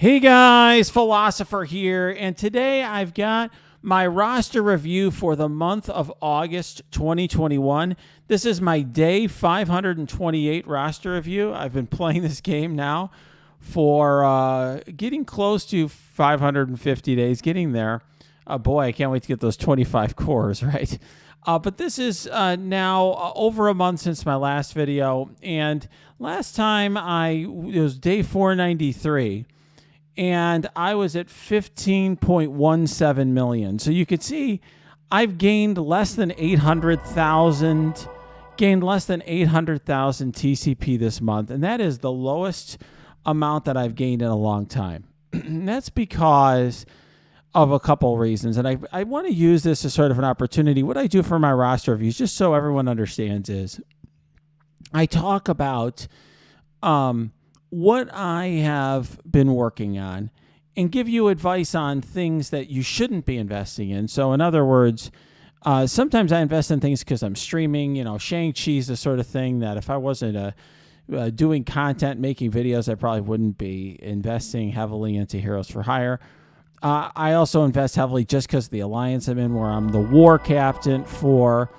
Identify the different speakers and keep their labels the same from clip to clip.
Speaker 1: Hey guys, Philosopher here, and today I've got my roster review for the month of August 2021. This is my day 528 roster review. I've been playing this game now for getting close to 550 days, getting there. Boy, I can't wait to get those 25 cores, right? But this is now over a month since my last video, and last time it was day 493. And I was at 15.17 million. So you could see I've gained less than 800,000 TCP this month. And that is the lowest amount that I've gained in a long time. And that's because of a couple reasons. And I want to use this as sort of an opportunity. What I do for my roster reviews, just so everyone understands, is I talk about what I have been working on and give you advice on things that you shouldn't be investing in. So in other words, sometimes I invest in things because I'm streaming. Shang-Chi is the sort of thing that if I wasn't doing content, making videos, I probably wouldn't be investing heavily into Heroes for Hire. I also invest heavily just because of the alliance I'm in, where I'm the war captain for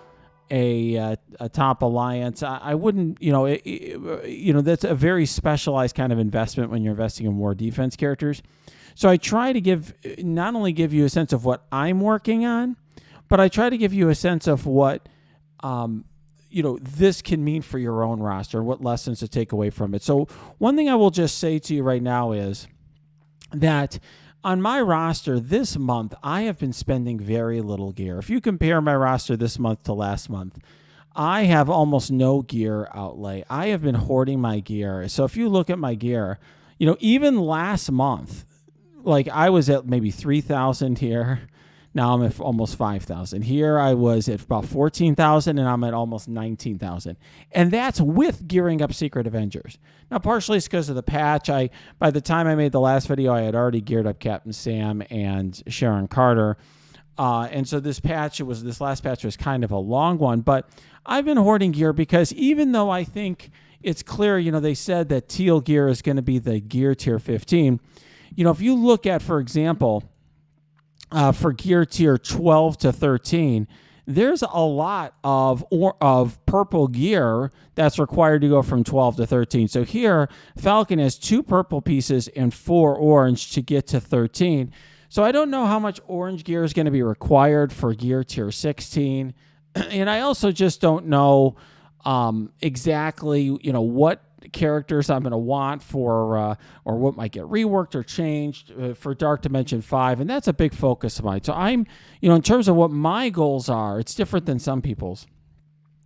Speaker 1: a top alliance. I wouldn't, that's a very specialized kind of investment when you're investing in war defense characters. So I try to not only give you a sense of what I'm working on, but I try to give you a sense of what, this can mean for your own roster, what lessons to take away from it. So one thing I will just say to you right now is that on my roster this month, I have been spending very little gear. If you compare my roster this month to last month, I have almost no gear outlay. I have been hoarding my gear. So if you look at my gear, even last month, like I was at maybe 3,000 here. Now I'm at almost 5,000. Here I was at about 14,000, and I'm at almost 19,000. And that's with gearing up Secret Avengers. Now, partially it's because of the patch. By the time I made the last video, I had already geared up Captain Sam and Sharon Carter. And so this last patch was kind of a long one. But I've been hoarding gear because even though I think it's clear, they said that teal gear is going to be the gear tier 15. If you look at, for example, for gear tier 12 to 13, there's a lot of purple gear that's required to go from 12 to 13. So here, Falcon has 2 purple pieces and 4 orange to get to 13. So I don't know how much orange gear is going to be required for gear tier 16. And I also just don't know exactly, what characters I'm going to want for or what might get reworked or changed for Dark Dimension 5, and that's a big focus of mine. So I'm, in terms of what my goals are, it's different than some people's.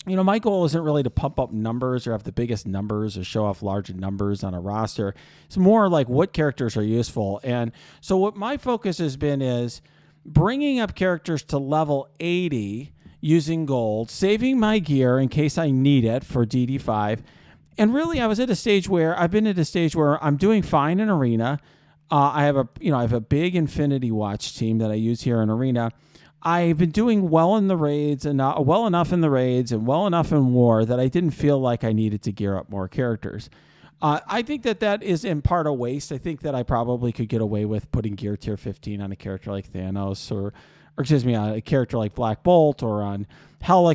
Speaker 1: My goal isn't really to pump up numbers or have the biggest numbers or show off large numbers on a roster. It's more like what characters are useful. And so what my focus has been is bringing up characters to level 80 using gold, saving my gear in case I need it for DD5. And really, I've been at a stage where I'm doing fine in Arena. I have a big Infinity Watch team that I use here in Arena. I've been doing well in the raids and well enough in the raids and well enough in War that I didn't feel like I needed to gear up more characters. I think that is in part a waste. I think that I probably could get away with putting gear tier 15 on a character like Thanos or a character like Black Bolt, or on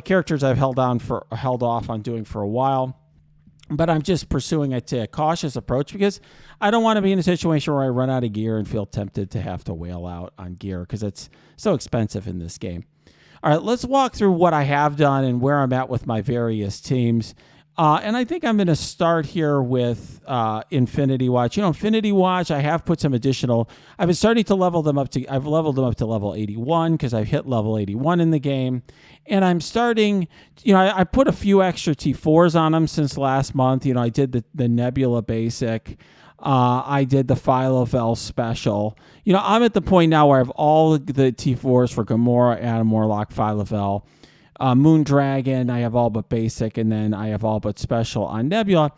Speaker 1: characters I've held off on doing for a while. But I'm just pursuing a cautious approach because I don't want to be in a situation where I run out of gear and feel tempted to have to whale out on gear because it's so expensive in this game. All right, let's walk through what I have done and where I'm at with my various teams. And I think I'm going to start here with Infinity Watch. Infinity Watch, I have put some additional. I've been starting to level them up I've leveled them up to level 81 because I've hit level 81 in the game. And I'm starting, I put a few extra T4s on them since last month. I did the Nebula basic. I did the Phyla-Vel special. I'm at the point now where I have all the T4s for Gamora, Adam Warlock, Phyla-Vel. Moondragon, I have all but basic, and then I have all but special on Nebula.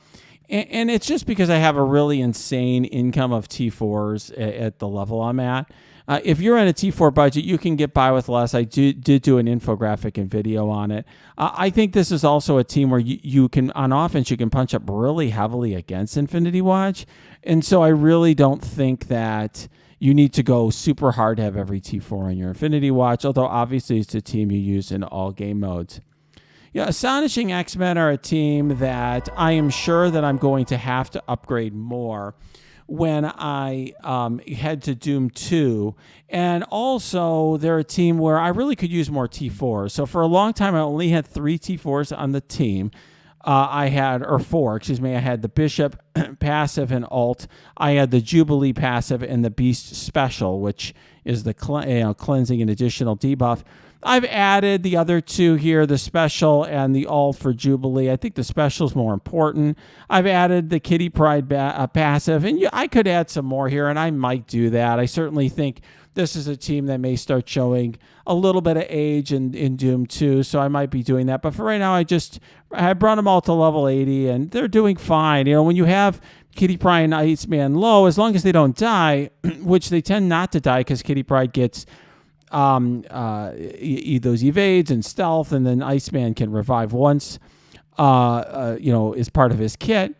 Speaker 1: And it's just because I have a really insane income of T4s at the level I'm at. If you're on a T4 budget, you can get by with less. I did do an infographic and video on it. I think this is also a team where you can, on offense, you can punch up really heavily against Infinity Watch. And so I really don't think that you need to go super hard to have every T4 on your Infinity Watch, although obviously it's a team you use in all game modes. Yeah, Astonishing X-Men are a team that I am sure that I'm going to have to upgrade more when I head to Doom 2. And also, they're a team where I really could use more T4s. So for a long time, I only had 3 T4s on the team. I had the Bishop passive and alt. I had the Jubilee passive and the Beast special, which is the cleansing and additional debuff. I've added the other 2 here, the special and the alt for Jubilee. I think the special is more important. I've added the Kitty Pryde passive, and I could add some more here, and I might do that. I certainly think this is a team that may start showing a little bit of age in Doom 2, so I might be doing that. But for right now, I brought them all to level 80, and they're doing fine. When you have Kitty Pryde and Iceman low, as long as they don't die, which they tend not to die because Kitty Pryde gets those evades and stealth, and then Iceman can revive once, is part of his kit.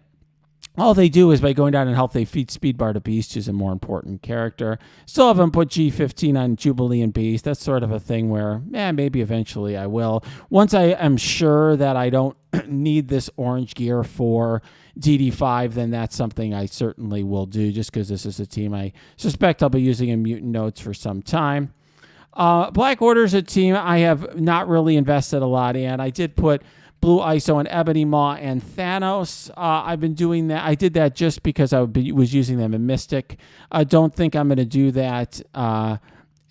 Speaker 1: All they do is by going down in health, they feed speed bar to Beast, who's a more important character. Still haven't put G15 on Jubilee and Beast. That's sort of a thing where, maybe eventually I will. Once I am sure that I don't need this orange gear for DD5, then that's something I certainly will do, just because this is a team I suspect I'll be using in Mutant Notes for some time. Black Order is a team I have not really invested a lot in. I did put Blue ISO and Ebony Maw and Thanos. I've been doing that. I did that just because I was using them in Mystic. I don't think I'm going to do that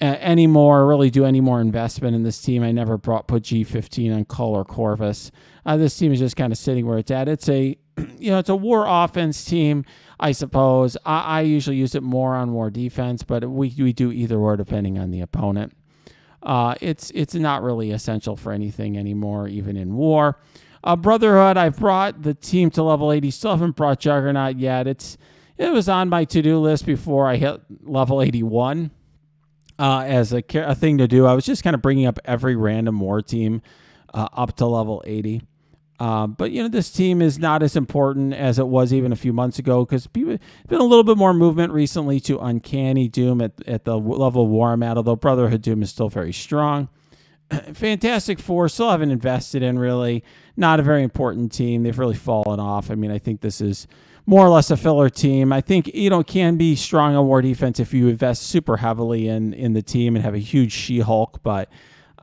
Speaker 1: anymore, really do any more investment in this team. I never put G15 on Cull or Corvus. This team is just kind of sitting where it's at. It's a it's a war offense team, I suppose. I usually use it more on war defense, but we do either or depending on the opponent. It's not really essential for anything anymore, even in war. Brotherhood, I've brought the team to level 80. Still haven't brought Juggernaut yet. It was on my to-do list before I hit level 81 as a thing to do. I was just kind of bringing up every random war team up to level 80. But this team is not as important as it was even a few months ago, because been a little bit more movement recently to Uncanny Doom at the level of war I'm at, although Brotherhood Doom is still very strong. Fantastic Four, still haven't invested in, really. Not a very important team. They've really fallen off. I think this is more or less a filler team. I think, can be strong on war defense if you invest super heavily in the team and have a huge She-Hulk, but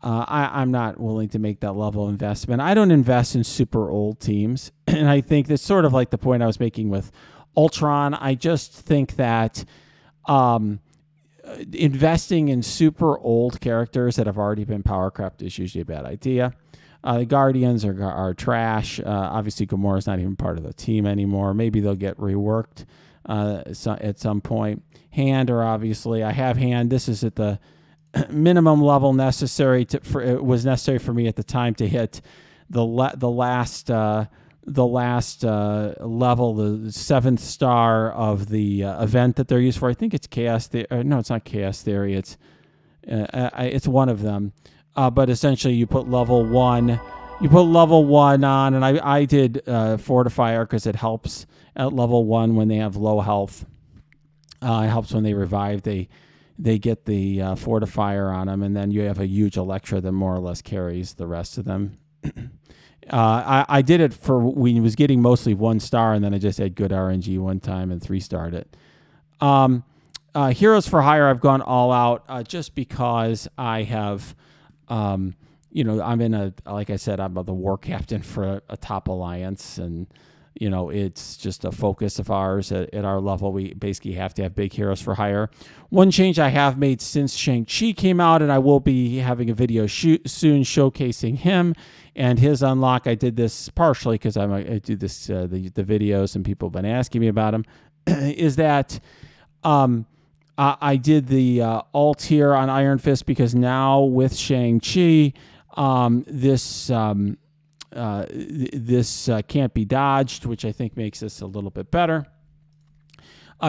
Speaker 1: I'm not willing to make that level of investment. I don't invest in super old teams. And I think that's sort of like the point I was making with Ultron. I just think that investing in super old characters that have already been power crept is usually a bad idea. The Guardians are trash. Obviously, Gamora's not even part of the team anymore. Maybe they'll get reworked at some point. Hand, or obviously, I have Hand. This is at the minimum level necessary it was necessary for me at the time to hit the last level, the 7th star of the event that they're used for. I think it's Chaos Theory. No, it's not Chaos Theory. It's one of them. But essentially, you put level 1. You put level 1 on, and I did Fortifier because it helps at level 1 when they have low health. It helps when they revive. They get the Fortifier on them, and then you have a huge Electra that more or less carries the rest of them. I did it for when he was getting mostly 1 star, and then I just had good RNG one time and 3-starred it. Heroes for Hire, I've gone all out just because I have, I'm in like I said, I'm the war captain for a top alliance, and it's just a focus of ours at our level. We basically have to have big heroes for hire. One change I have made since Shang-Chi came out, and I will be having a video soon showcasing him and his unlock. I did this partially because I do this the videos, and people have been asking me about him, is that I did the alt here on Iron Fist because now with Shang-Chi, this this can't be dodged, which I think makes this a little bit better.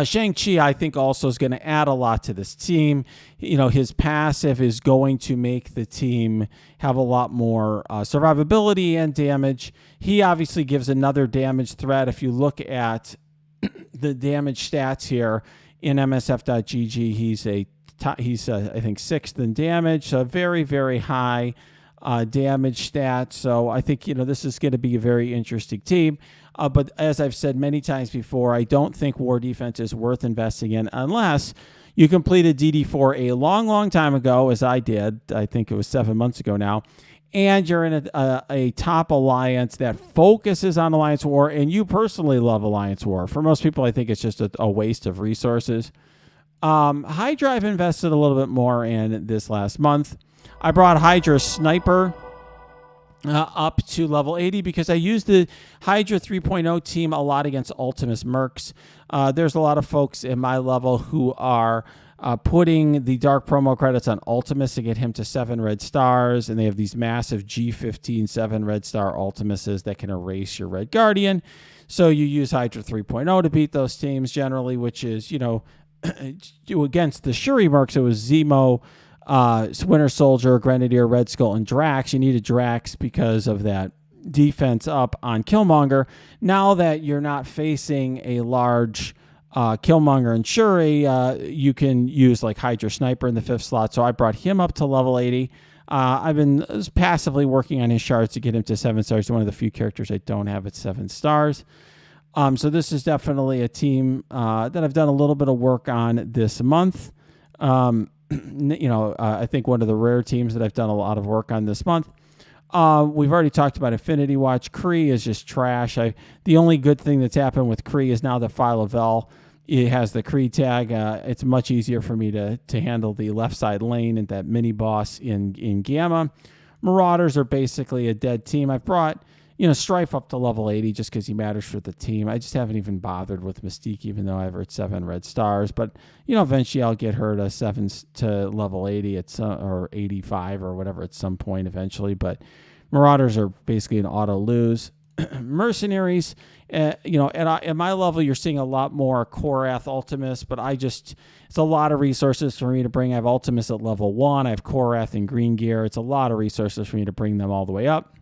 Speaker 1: Shang-Chi, I think, also is going to add a lot to this team. His passive is going to make the team have a lot more survivability and damage. He obviously gives another damage threat. If you look at the damage stats here in MSF.gg, he's I think 6th in damage, so very, very high damage stat. So I think, this is going to be a very interesting team. But as I've said many times before, I don't think war defense is worth investing in unless you completed DD4 a long, long time ago, as I did. I think it was 7 months ago now. And you're in a top alliance that focuses on alliance war, and you personally love alliance war. For most people, I think it's just a waste of resources. Hydra, I've invested a little bit more in this last month. I brought Hydra Sniper up to level 80 because I used the Hydra 3.0 team a lot against Ultimus Mercs. There's a lot of folks in my level who are putting the dark promo credits on Ultimus to get him to 7 red stars, and they have these massive G15 7 red star Ultimuses that can erase your Red Guardian. So you use Hydra 3.0 to beat those teams generally, which is, against the Shuri Mercs, it was Zemo, Winter Soldier, Grenadier, Red Skull, and Drax. You needed Drax because of that defense up on Killmonger. Now that you're not facing a large Killmonger and Shuri, you can use like Hydra Sniper in the 5th slot. So I brought him up to level 80. I've been passively working on his shards to get him to 7 stars. He's one of the few characters I don't have at 7 stars. So this is definitely a team that I've done a little bit of work on this month. I think one of the rare teams that I've done a lot of work on this month. We've already talked about Infinity Watch. Kree is just trash. The only good thing that's happened with Kree is now that Phyla-Vell, it has the Kree tag. It's much easier for me to handle the left side lane and that mini boss in Gamma. Marauders are basically a dead team. I've brought Strife up to level 80 just because he matters for the team. I just haven't even bothered with Mystique, even though I have her at 7 red stars. But, eventually I'll get her to 7 to level 80 or 85 or whatever at some point eventually. But Marauders are basically an auto lose. Mercenaries, at my level, you're seeing a lot more Korath Ultimus, but it's a lot of resources for me to bring. I have Ultimus at level 1. I have Korath in green gear. It's a lot of resources for me to bring them all the way up.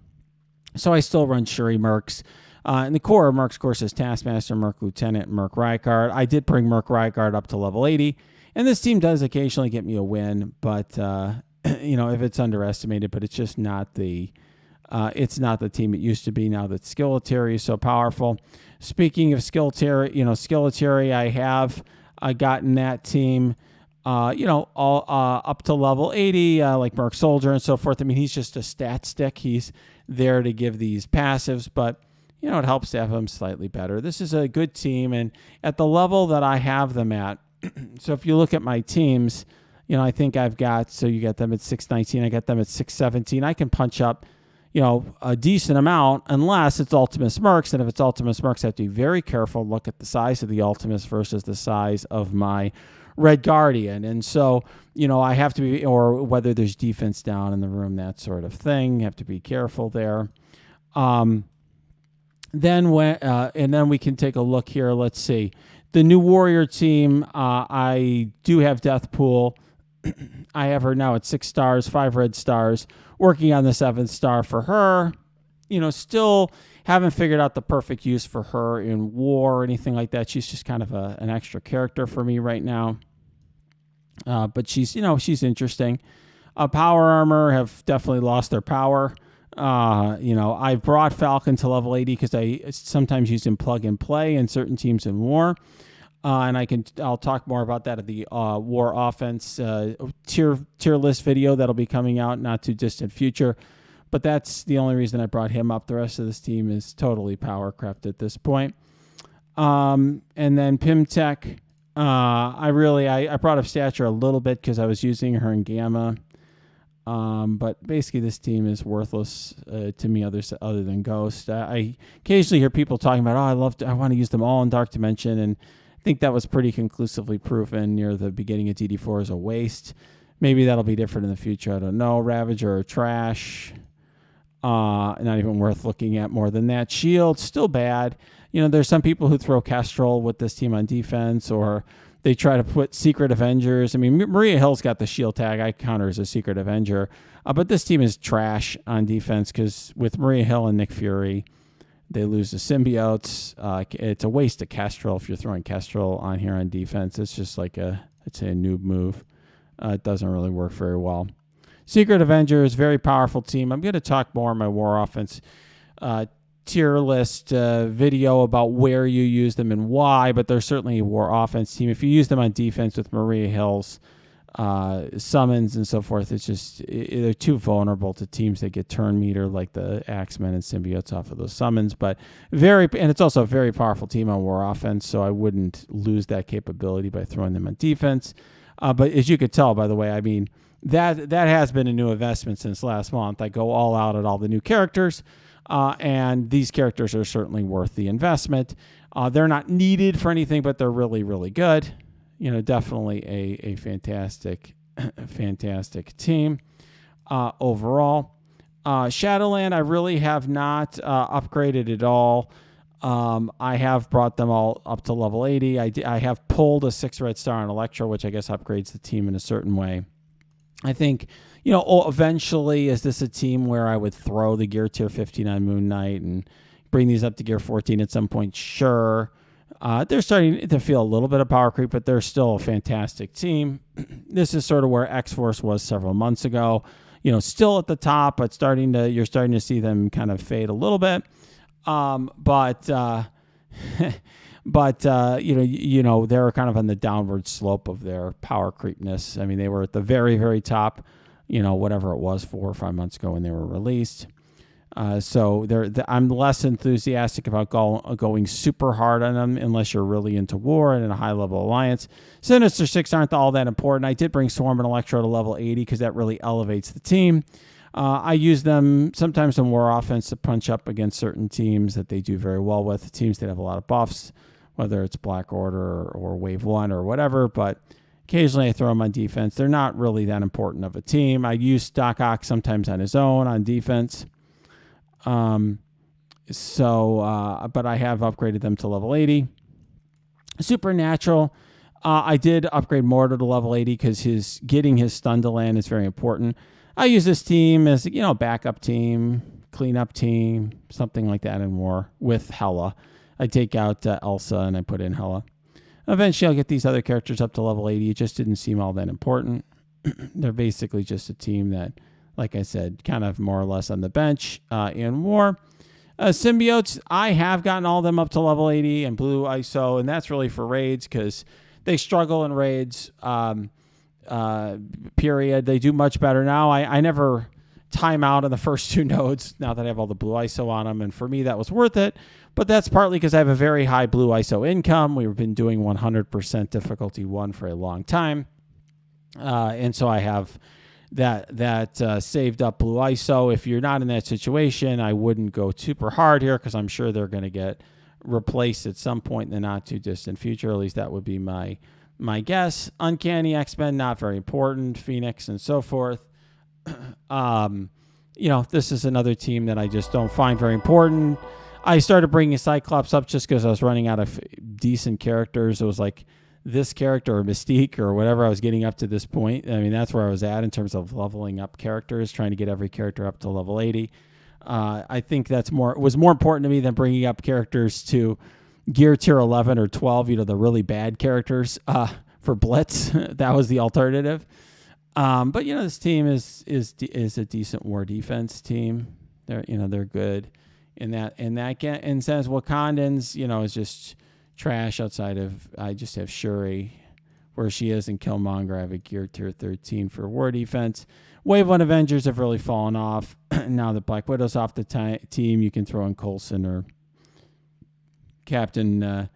Speaker 1: So I still run Shuri Mercs. And the core of Mercs, of course, is Taskmaster, Merc Lieutenant, Merc Rykard. I did bring Merc Rykard up to level 80. And this team does occasionally get me a win, but, if it's underestimated, but it's just not the team it used to be now that Skeletery is so powerful. Speaking of Skeletery, I have gotten that team, all up to level 80, like Merc Soldier and so forth. I mean, he's just a stat stick. He's there to give these passives, but it helps to have them slightly better. This is a good team, and at the level that I have them at, so if you look at my teams, I think I've got, so you got them at 619, I got them at 617. I can punch up, a decent amount unless it's Ultimus Mercs, and if it's Ultimus Mercs, I have to be very careful, look at the size of the Ultimus versus the size of my Red Guardian. And so, I have to be, or whether there's defense down in the room, that sort of thing. You have to be careful there. Then we can take a look here. Let's see. The new Warrior team, I do have Deathpool. I have her now at 6 stars, 5 red stars, working on the 7th star for her. Still haven't figured out the perfect use for her in war or anything like that. She's just kind of an extra character for me right now. But she's interesting. Power Armor have definitely lost their power. I brought Falcon to level 80 because I sometimes use him plug and play in certain teams in war. And I'll talk more about that at the war offense tier list video that'll be coming out not too distant future. But that's the only reason I brought him up. The rest of this team is totally power crept at this point. And then Pimtech, I brought up Stature a little bit because I was using her in Gamma. But basically this team is worthless to me other than Ghost. I occasionally hear people talking about, I want to use them all in Dark Dimension, and I think that was pretty conclusively proven near the beginning of DD4 as a waste. Maybe that'll be different in the future. I don't know. Ravager or trash. Not even worth looking at more than that. Shield, still bad. There's some people who throw Kestrel with this team on defense, or they try to put Secret Avengers. I mean, Maria Hill's got the shield tag. I count her as a Secret Avenger. But this team is trash on defense because with Maria Hill and Nick Fury, they lose the Symbiotes. It's a waste of Kestrel if you're throwing Kestrel on here on defense. It's just like a noob move. It doesn't really work very well. Secret Avengers, very powerful team. I'm going to talk more on my War Offense tier list video about where you use them and why, but they're certainly a War Offense team. If you use them on defense with Maria Hill's summons and so forth, they're too vulnerable to teams that get turn meter like the Axemen and Symbiotes off of those summons. But and it's also a very powerful team on War Offense, so I wouldn't lose that capability by throwing them on defense. But as you could tell, by the way, I mean, that has been a new investment since last month. I go all out at all the new characters, and these characters are certainly worth the investment. They're not needed for anything, but they're really, really good. Definitely a fantastic, fantastic team overall. Shadowland, I really have not upgraded at all. I have brought them all up to level 80. I have pulled a 6 red star on Electro, which I guess upgrades the team in a certain way. I think, eventually, is this a team where I would throw the gear tier 15 on Moon Knight and bring these up to gear 14 at some point? Sure. They're starting to feel a little bit of power creep, but they're still a fantastic team. This is sort of where X-Force was several months ago. Still at the top, but you're starting to see them kind of fade a little bit. But they're kind of on the downward slope of their power creepness. I mean, they were at the very, very top, whatever it was 4 or 5 months ago when they were released. So I'm less enthusiastic about going super hard on them unless you're really into war and in a high-level alliance. Sinister Six aren't all that important. I did bring Swarm and Electro to level 80 because that really elevates the team. I use them sometimes in War Offense to punch up against certain teams that they do very well with, teams that have a lot of buffs, whether it's Black Order or Wave 1 or whatever, but occasionally I throw them on defense. They're not really that important of a team. I use Doc Ock sometimes on his own on defense. But I have upgraded them to level 80. Supernatural, I did upgrade more to the level 80 because getting his stun to land is very important. I use this team as, backup team, cleanup team, something like that in war with Hela. I take out Elsa and I put in Hela. Eventually I'll get these other characters up to level 80. It just didn't seem all that important. They're basically just a team that, like I said, kind of more or less on the bench in war. Symbiotes, I have gotten all of them up to level 80 and blue ISO, and that's really for raids because they struggle in raids, period. They do much better now. I never time out on the first 2 nodes now that I have all the blue ISO on them, and for me that was worth it. But that's partly because I have a very high blue ISO income. We've been doing 100% difficulty 1 for a long time, and so I have that saved up blue ISO. If you're not in that situation, I wouldn't go super hard here because I'm sure they're going to get replaced at some point in the not too distant future. At least that would be my guess. Uncanny X-Men, not very important. Phoenix and so forth. This is another team that I just don't find very important. I started bringing Cyclops up just because I was running out of decent characters. It was like this character or Mystique or whatever I was getting up to this point. I mean, that's where I was at in terms of leveling up characters, trying to get every character up to level 80. I think it was more important to me than bringing up characters to gear tier 11 or 12, the really bad characters for Blitz. That was the alternative. But this team is a decent war defense team. They're good in that sense. Wakandans, is just trash outside of, I just have Shuri where she is in Killmonger. I have a gear tier 13 for war defense. Wave 1 Avengers have really fallen off. Now that Black Widow's off the team, you can throw in Coulson or Captain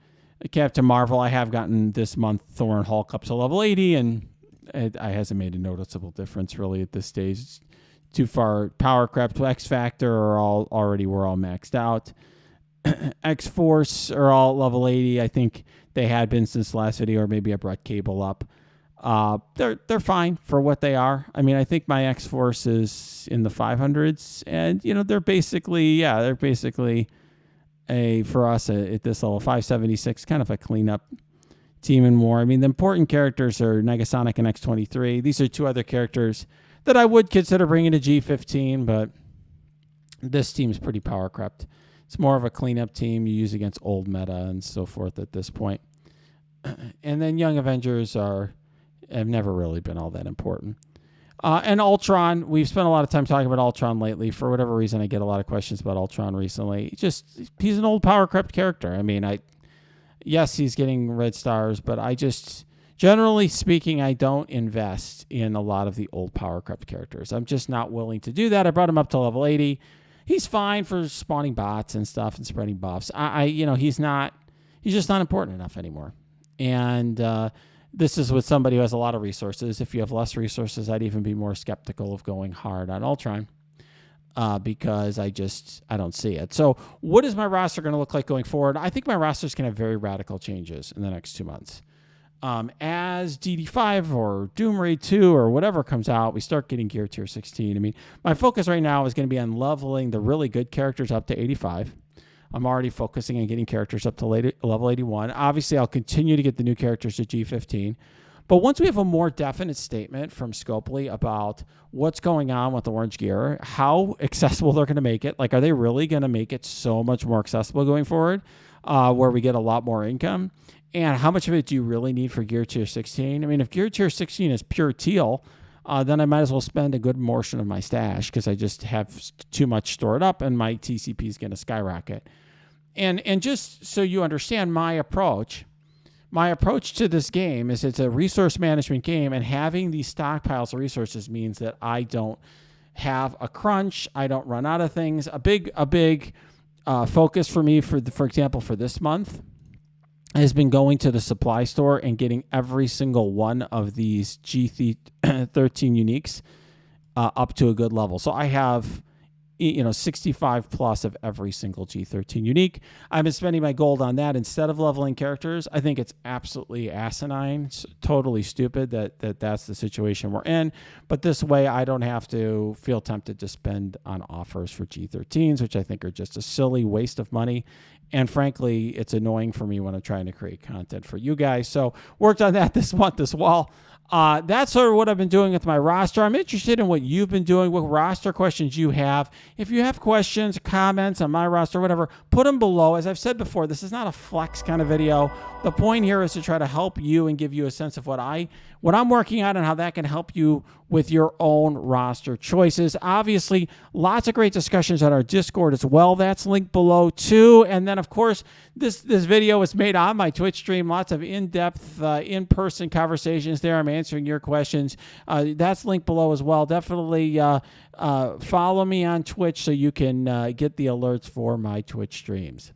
Speaker 1: Marvel. I have gotten this month Thor and Hulk up to level 80, and it hasn't made a noticeable difference really at this stage. It's too far power crept. X Factor we're all maxed out. X-Force are all level 80. I think they had been since the last video, or maybe I brought Cable up. They're fine for what they are. I mean, I think my X-Force is in the 500s, and they're basically for us at this level 576, kind of a cleanup team and more. I mean, the important characters are Negasonic and X-23. These are two other characters that I would consider bringing to G15, but this team's pretty power crept. It's more of a cleanup team you use against old meta and so forth at this point. And then Young Avengers have never really been all that important. And Ultron, we've spent a lot of time talking about Ultron lately. For whatever reason, I get a lot of questions about Ultron recently. He's an old power crept character. I mean, yes, he's getting red stars, but generally speaking, I don't invest in a lot of the old power crept characters. I'm just not willing to do that. I brought him up to level 80. He's fine for spawning bots and stuff and spreading buffs. He's just not important enough anymore. And this is with somebody who has a lot of resources. If you have less resources, I'd even be more skeptical of going hard on Ultron because I don't see it. So what is my roster going to look like going forward? I think my roster is going to have very radical changes in the next 2 months. As DD5 or Doom Raid 2 or whatever comes out, we start getting gear tier 16. I mean, my focus right now is going to be on leveling the really good characters up to 85. I'm already focusing on getting characters up to level 81. Obviously, I'll continue to get the new characters to G15. But once we have a more definite statement from Scopely about what's going on with the orange gear, how accessible they're going to make it, like are they really going to make it so much more accessible going forward, where we get a lot more income? And how much of it do you really need for gear tier 16? I mean, if gear tier 16 is pure teal, then I might as well spend a good portion of my stash because I just have too much stored up and my TCP is going to skyrocket. And just so you understand my approach to this game is it's a resource management game, and having these stockpiles of resources means that I don't have a crunch. I don't run out of things. A big focus for me, for example, for this month has been going to the supply store and getting every single one of these G13 uniques up to a good level. So I have 65 plus of every single G13 unique. I've been spending my gold on that instead of leveling characters. I think it's absolutely asinine. It's totally stupid that's the situation we're in. But this way I don't have to feel tempted to spend on offers for G13s, which I think are just a silly waste of money. And frankly, it's annoying for me when I'm trying to create content for you guys. So worked on that this month as well. That's sort of what I've been doing with my roster. I'm interested in what you've been doing, what roster questions you have. If you have questions, comments on my roster, whatever, put them below. As I've said before, this is not a flex kind of video. The point here is to try to help you and give you a sense of what I'm working on and how that can help you with your own roster choices. Obviously, lots of great discussions on our Discord as well. That's linked below too. And then, of course, this video was made on my Twitch stream. Lots of in-depth, in-person conversations there. I'm answering your questions. That's linked below as well. Definitely follow me on Twitch so you can get the alerts for my Twitch streams.